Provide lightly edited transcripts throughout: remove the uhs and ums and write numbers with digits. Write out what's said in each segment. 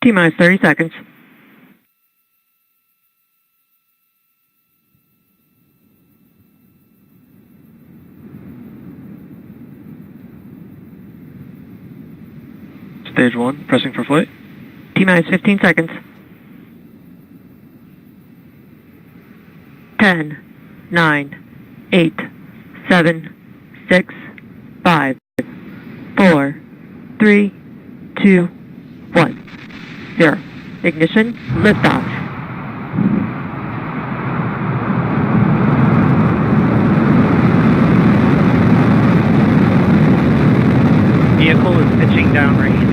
T-minus 30 seconds. Stage 1, pressing for flight. T-minus 15 seconds. 10, 9, 8, 7, 6, 5, 4, 3, 2, 1, 0. Ignition, liftoff. Vehicle is pitching downrange.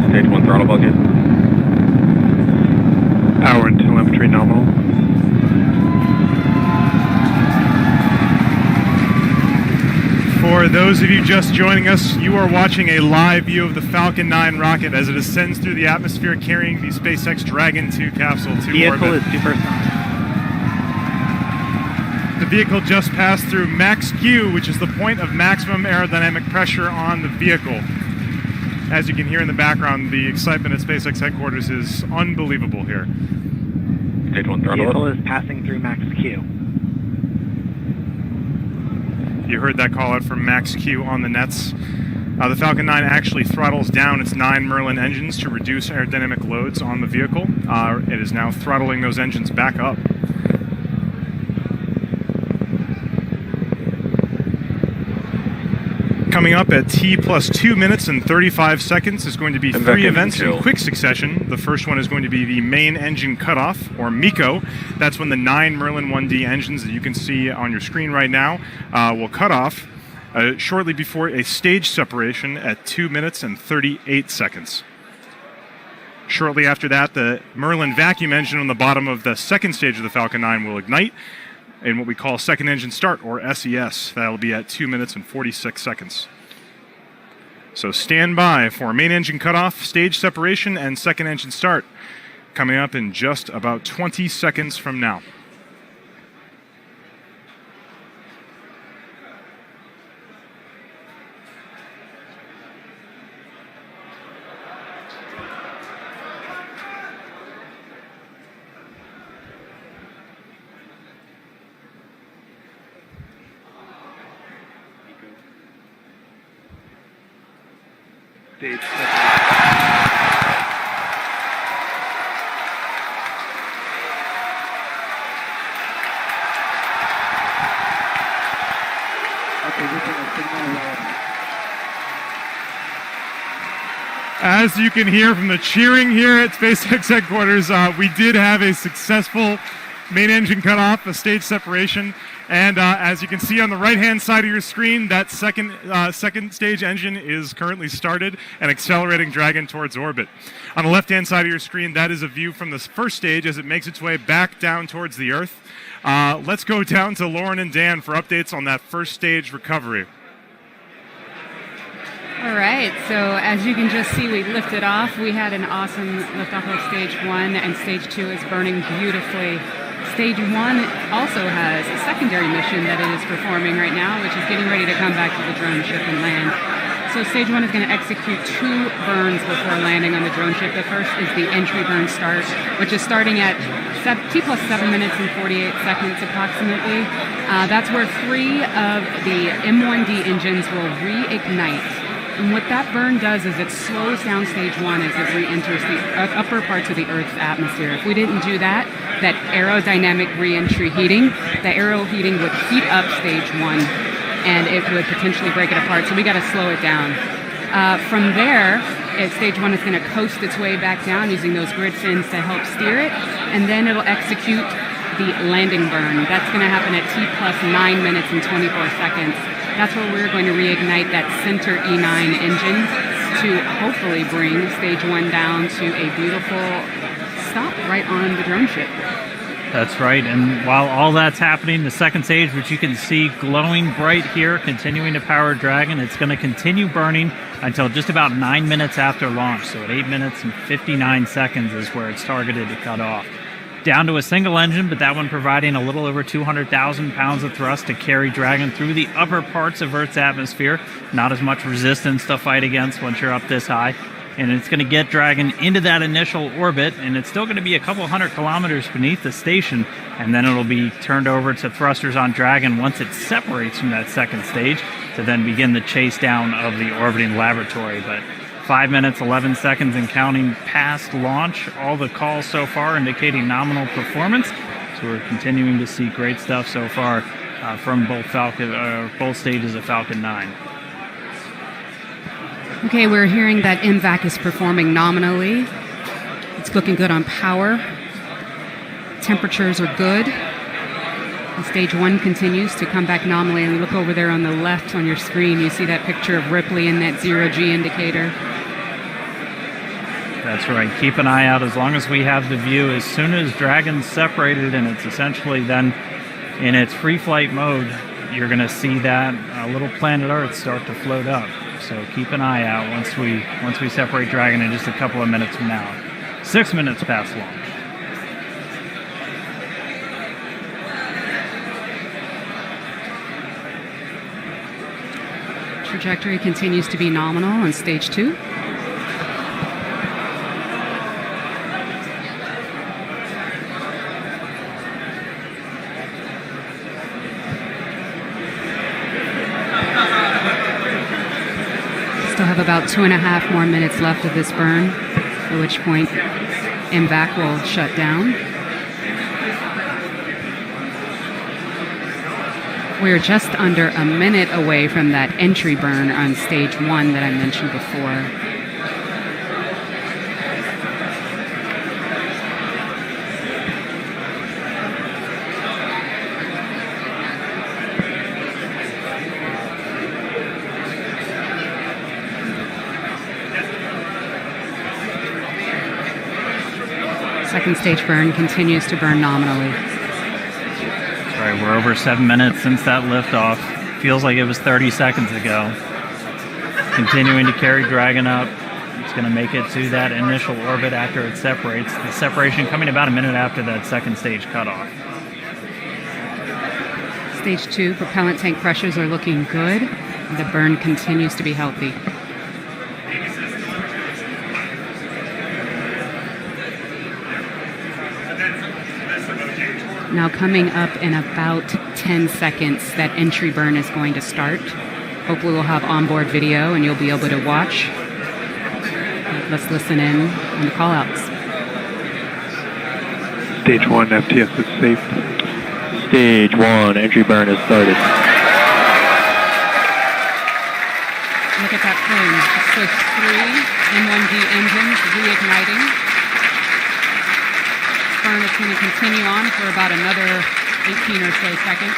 Stage 1 throttle bucket. Hour and telemetry nominal. For those of you just joining us, you are watching a live view of the Falcon 9 rocket as it ascends through the atmosphere carrying the SpaceX Dragon 2 capsule to Vehicle orbit. is supersonic. The vehicle just passed through max Q, which is the point of maximum aerodynamic pressure on the vehicle. As you can hear in the background, the excitement at SpaceX headquarters is unbelievable here. Stage 1 throttle Vehicle up. is passing through max Q. You heard that call out from max Q on the nets. The Falcon 9 actually throttles down its 9 Merlin engines to reduce aerodynamic loads on the vehicle. It is now throttling those engines back up. Coming up at T plus 2 minutes and 35 seconds is going to be three events in quick succession. The first one is going to be the main engine cutoff, or MECO. That's when the 9 Merlin 1D engines that you can see on your screen right now will cut off shortly before a stage separation at 2 minutes and 38 seconds. Shortly after that, the Merlin vacuum engine on the bottom of the second stage of the Falcon 9 will ignite in what we call second engine start, or SES. That'll be at 2 minutes and 46 seconds. So stand by for main engine cutoff, stage separation, and second engine start, coming up in just about 20 seconds from now. Stage As you can hear from the cheering here at SpaceX headquarters, we did have a successful main engine cutoff, a stage separation, and as you can see on the right-hand side of your screen, that second stage engine is currently started and accelerating Dragon towards orbit. On the left-hand side of your screen, that is a view from the first stage as it makes its way back down towards the Earth. Let's go down to Lauren and Dan for updates on that first stage recovery. All right, so as you can just see, we lifted off. We had an awesome liftoff of stage 1, and stage 2 is burning beautifully. Stage 1 also has a secondary mission that it is performing right now, which is getting ready to come back to the drone ship and land. So stage 1 is going to execute 2 burns before landing on the drone ship. The first is the entry burn start, which is starting at T plus 7 minutes and 48 seconds approximately. That's where 3 of the M1D engines will reignite. And what that burn does is it slows down stage 1 as it re-enters the upper parts of the Earth's atmosphere. If we didn't do that, that aerodynamic re-entry heating, the aero heating would heat up stage 1 and it would potentially break it apart. So we got to slow it down. From there, stage 1 is going to coast its way back down using those grid fins to help steer it, and then it'll execute the landing burn. That's going to happen at T plus 9 minutes and 24 seconds. That's where we're going to reignite that center E9 engine. to hopefully bring stage 1 down to a beautiful stop right on the drone ship. That's right, and while all that's happening, the second stage, which you can see glowing bright here, continuing to power Dragon, it's going to continue burning until just about 9 minutes after launch. So at 8 minutes and 59 seconds is where it's targeted to cut off. Down to a single engine, but that one providing a little over 200,000 pounds of thrust to carry Dragon through the upper parts of Earth's atmosphere. Not as much resistance to fight against once you're up this high. And it's going to get Dragon into that initial orbit, and it's still going to be a couple hundred kilometers beneath the station, and then it'll be turned over to thrusters on Dragon once it separates from that second stage to then begin the chase down of the orbiting laboratory. But 5 minutes, 11 seconds and counting past launch. All the calls so far indicating nominal performance. So we're continuing to see great stuff so far from both stages of Falcon 9. Okay, we're hearing that MVAC is performing nominally. It's looking good on power. Temperatures are good. And stage 1 continues to come back nominally. And look over there on the left on your screen, you see that picture of Ripley in that 0G indicator. That's right. Keep an eye out as long as we have the view. As soon as Dragon's separated and it's essentially then in its free flight mode, you're going to see that little planet Earth start to float up. So keep an eye out once we separate Dragon in just a couple of minutes from now. 6 minutes past launch. Trajectory continues to be nominal on stage 2. Still have about 2.5 more minutes left of this burn, at which point MVAC will shut down. We're just under a minute away from that entry burn on stage 1 that I mentioned before. Second stage burn continues to burn nominally. That's right, we're over 7 minutes since that liftoff. Feels like it was 30 seconds ago. Continuing to carry Dragon up. It's going to make it to that initial orbit after it separates. The separation coming about a minute after that second stage cutoff. Stage 2 propellant tank pressures are looking good. The burn continues to be healthy. Now coming up in about 10 seconds, that entry burn is going to start. Hopefully we'll have onboard video and you'll be able to watch. Let's listen in on the callouts. Stage 1 FTS is safe. Stage 1 entry burn has started. Look at that plume. So 3 M1D engines reigniting. Burn is going to continue on for about another 18 or so seconds.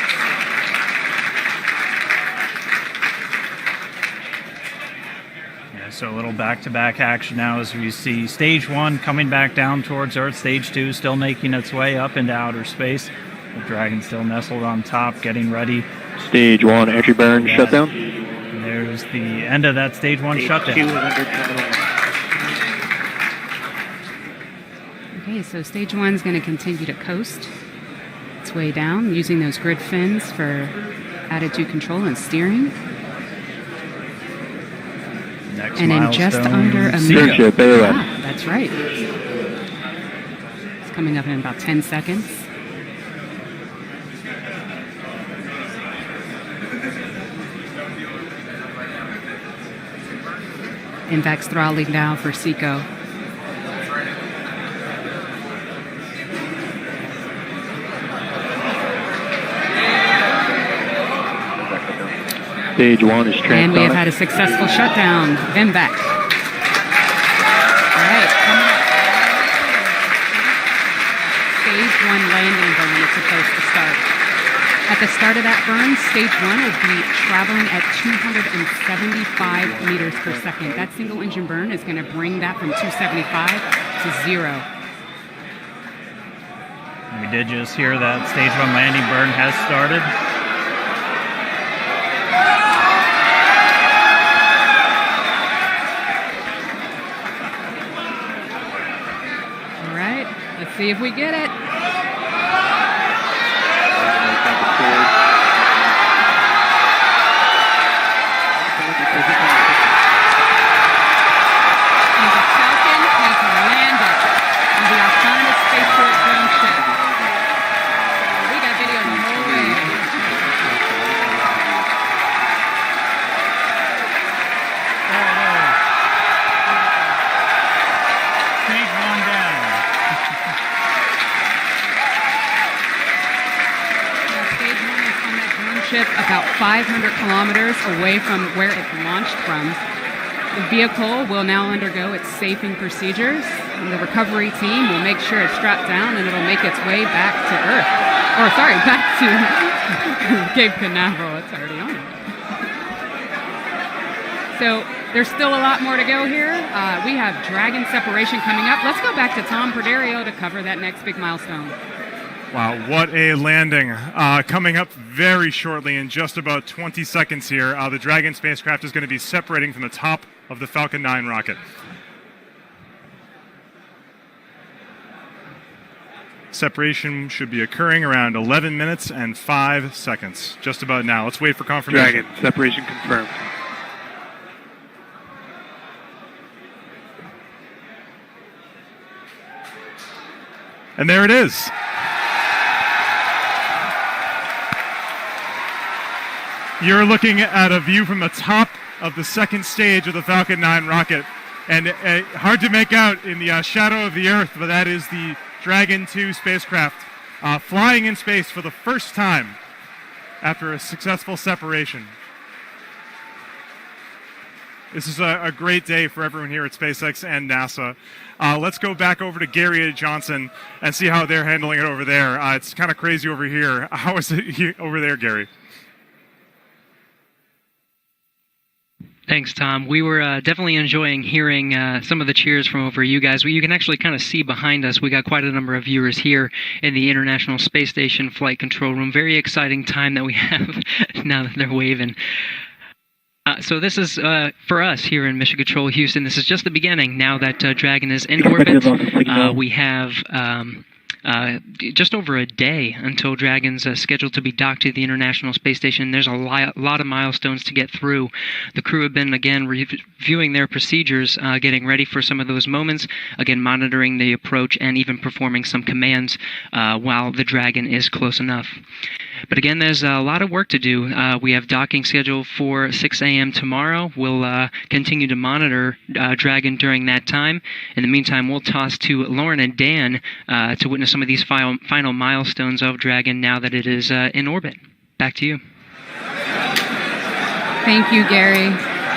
Yeah, so a little back-to-back action now as we see stage 1 coming back down towards Earth, stage 2 still making its way up into outer space. The Dragon still nestled on top, getting ready. Stage 1 entry burn shutdown. And there's the end of that stage 1 shutdown. Stage 2 is under terminal 1. Okay, so stage 1 is going to continue to coast its way down, using those grid fins for attitude control and steering. Next And in just milestone, under a Seagull. minute. Ship AOS. Ah, that's right. It's coming up in about 10 seconds. MVAC's throttling down for SECO. Stage 1 is transonic. And we have had a successful shutdown. MVAC. All right, coming up. Stage 1 landing burn is supposed to start. At the start of that burn, stage 1 will be traveling at 275 meters per second. That single engine burn is going to bring that from 275 to 0. We did just hear that stage 1 landing burn has started. All right, let's see if we get it. And the Falcon has landed on the autonomous spaceport drone ship. We got video the whole way. Stage 1 down. Now, stage 1 is on that drone ship about 500 kilometers away from where it launched from. The vehicle will now undergo its safing procedures, and the recovery team will make sure it's strapped down and it'll make its way back to Earth. Or, sorry, back to Cape Canaveral. It's already on it. So there's still a lot more to go here. We have Dragon separation coming up. Let's go back to Tom Perderio to cover that next big milestone. Wow, what a landing. Coming up very shortly in just about 20 seconds here, the Dragon spacecraft is going to be separating from the top of the Falcon 9 rocket. Separation should be occurring around 11 minutes and 5 seconds, just about now. Let's wait for confirmation. Dragon, separation confirmed. And there it is. You're looking at a view from the top of the second stage of the Falcon 9 rocket. And hard to make out in the shadow of the Earth, but that is the Dragon 2 spacecraft flying in space for the first time after a successful separation. This is a great day for everyone here at SpaceX and NASA. Let's go back over to Gary Johnson and see how they're handling it over there. It's kind of crazy over here. How is it over there, Gary? Thanks, Tom. We were definitely enjoying hearing some of the cheers from over you guys. You can actually kind of see behind us. We got quite a number of viewers here in the International Space Station Flight Control Room. Very exciting time that we have now that they're waving. So this is, for us here in Mission Control Houston, this is just the beginning. Now that Dragon is in orbit, we have just over a day until Dragon's scheduled to be docked to the International Space Station. There's a lot of milestones to get through. The crew have been, again, reviewing their procedures, getting ready for some of those moments, again, monitoring the approach and even performing some commands while the Dragon is close enough. But again, there's a lot of work to do. We have docking scheduled for 6 a.m. tomorrow. We'll continue to monitor Dragon during that time. In the meantime, we'll toss to Lauren and Dan to witness some of these final milestones of Dragon now that it is in orbit. Back to you. Thank you, Gary.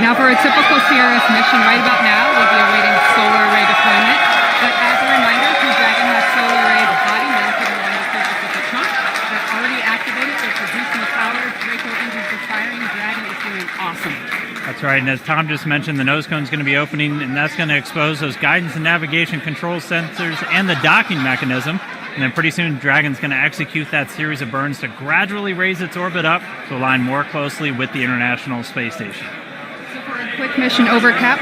Now for a typical CRS mission right about now, we'll be awaiting solar array deployment. But as a reminder, Crew Dragon has solar array body mounted along the surface of the trunk. They're already activated. They're producing power. Draco engines are firing. Dragon is doing awesome. That's right, and as Tom just mentioned, the nose cone is going to be opening, and that's going to expose those guidance and navigation control sensors and the docking mechanism. And then pretty soon, Dragon's going to execute that series of burns to gradually raise its orbit up to align more closely with the International Space Station. So for a quick mission overview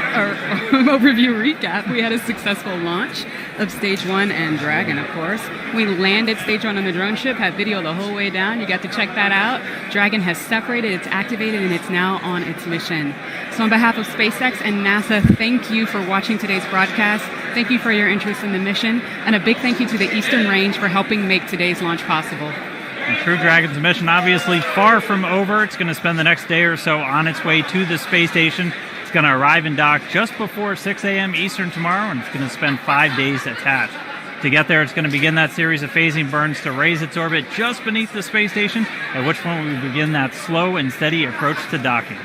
recap, we had a successful launch of Stage 1 and Dragon, of course. We landed Stage 1 on the drone ship, had video the whole way down. You got to check that out. Dragon has separated, it's activated, and it's now on its mission. So on behalf of SpaceX and NASA, thank you for watching today's broadcast. Thank you for your interest in the mission. And a big thank you to the Eastern Range for helping make today's launch possible. And Crew Dragon's mission obviously far from over. It's going to spend the next day or so on its way to the space station. It's going to arrive and dock just before 6 a.m. Eastern tomorrow, and it's going to spend 5 days attached. To get there, it's going to begin that series of phasing burns to raise its orbit just beneath the space station, at which point we begin that slow and steady approach to docking.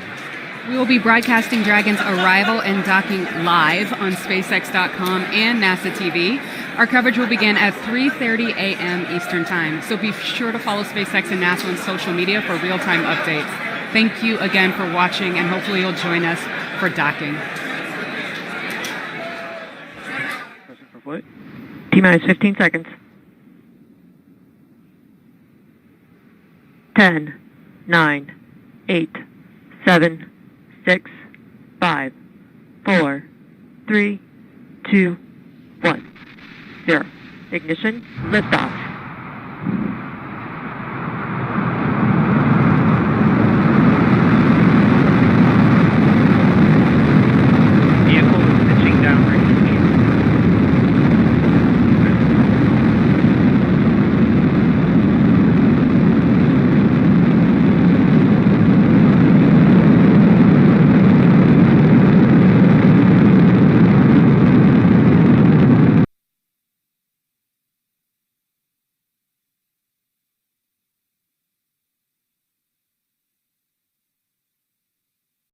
We will be broadcasting Dragon's arrival and docking live on SpaceX.com and NASA TV. Our coverage will begin at 3:30 a.m. Eastern Time, so be sure to follow SpaceX and NASA on social media for real-time updates. Thank you again for watching, and hopefully you'll join us for docking. T-minus 15 seconds. 10, 9, 8, 7, 6, 5, 4, 3, 2, 1, 0. Ignition, liftoff.